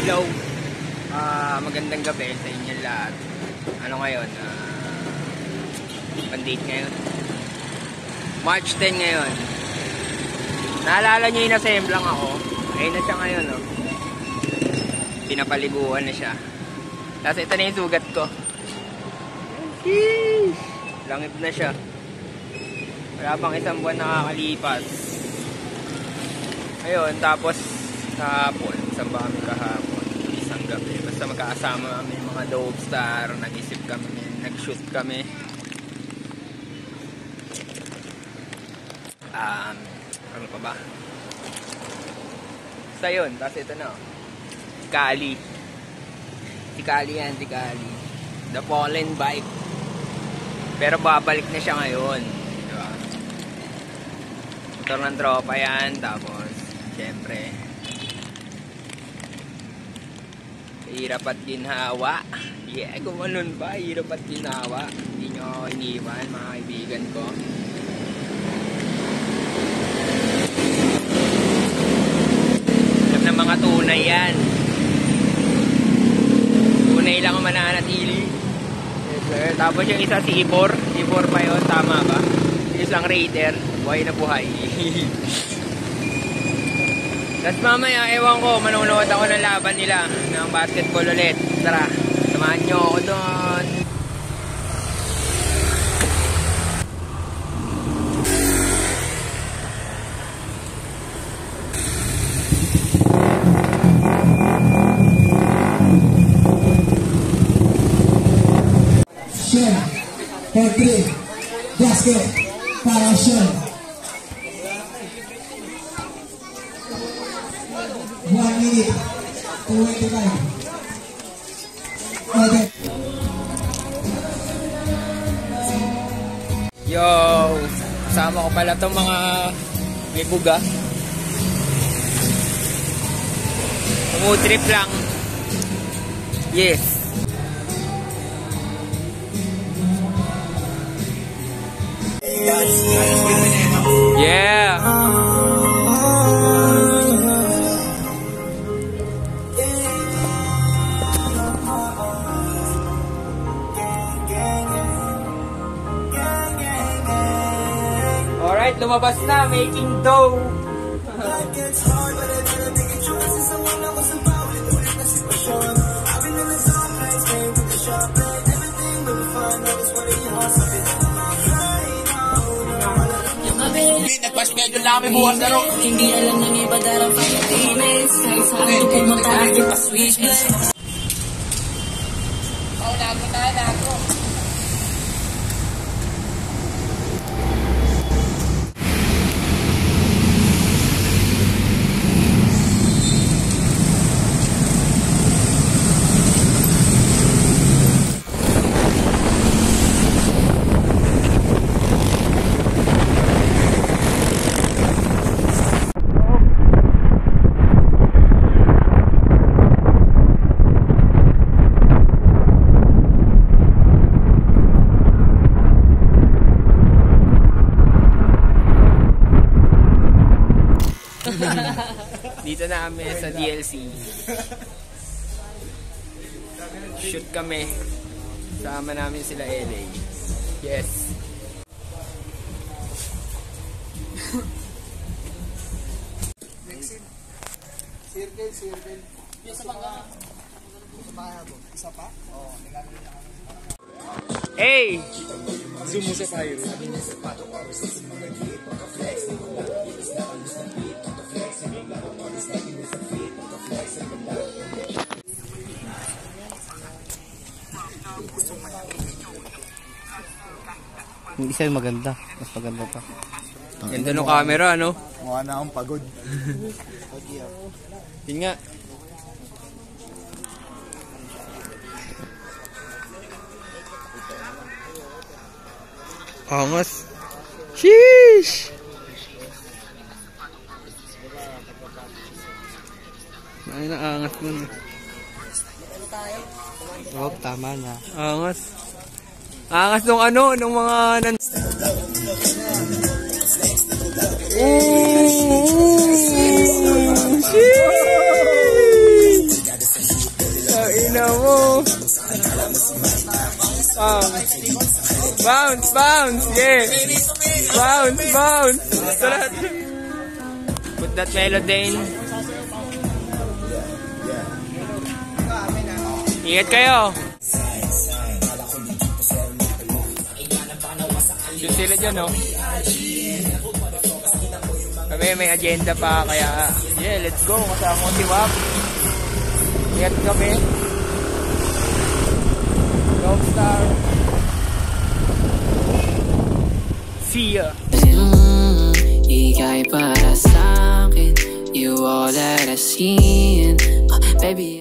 Hello, magandang gabi sa inyo lahat. Ano ngayon? Pandate ngayon. March 10 ngayon. Naalala nyo yung na-assemble lang ako. Ayun na siya ngayon, oh. Pinapaliguan na siya. Tapos ito na yung sugat ko. Langit na siya. Wala pang isang buwan nakakalipas. Ayun, tapos kahapon, isang ba kami kahapon, isang gabi. Basta magkakasama kami mga Dove Star, nag-isip kami, nag-shoot kami. Ano pa ba? Basta yun, tapos ito na, si Kali. Si Kali yan, si Kali. The Fallen Bike. Pero babalik na siya ngayon. Diba? Motor ng tropa yan, tapos siyempre hirap at ginhawa. Yeah, gumanon ba? Hirap at ginhawa. Hindi nyo ako iniwan, mga kaibigan ko. Alam na mga tunay yan. Tunay lang ang mananatili. Yes, sir. Tapos yung isa si Ibor. Ibor pa yun, tama ba? Isang Raider. Buhay na buhay. Tapos mamaya, ewan ko, manonood ako ng laban nila ng basketball ulit. Tara, samahan nyo ako doon. Sean, Patrick, basket, para Sean. 1 minute, 25. Okay. Yo, kasama ko pala itong mga may buga. Tumutrip lang. Yes. Yeah. Alright, lumabas na, making dough. Nagpa-schedule na kami bukas na ro. Hindi alam ng iba darang pag-payments. Kahit sa akin pumunta aking pa-switch. Nago tayo, nago. Dito na kami sa DLC. Shoot kami. Sama namin sila LA. Yes. Circle. Isa pa ka. Isa pa? Oo. Hey! Zoom mo sa pyro. Yung isa yung maganda. Mas maganda pa. Ganda ng camera, no? Mukha na akong pagod. Yun nga. Angas. Sheesh! Ay, naangas nun. Oh, tama na. Angas. Angas nung ano, nung mga Bounce, bounce, yeah. Bounce, bounce. Put that melody in. Ingat kayo. Yun sila dyan, no? Kami may agenda pa, kaya yeah, let's go. Kasama ko si Wap. Ingat kami. Rockstar. See ya. Ika'y para sa'kin, you all that I seen, baby.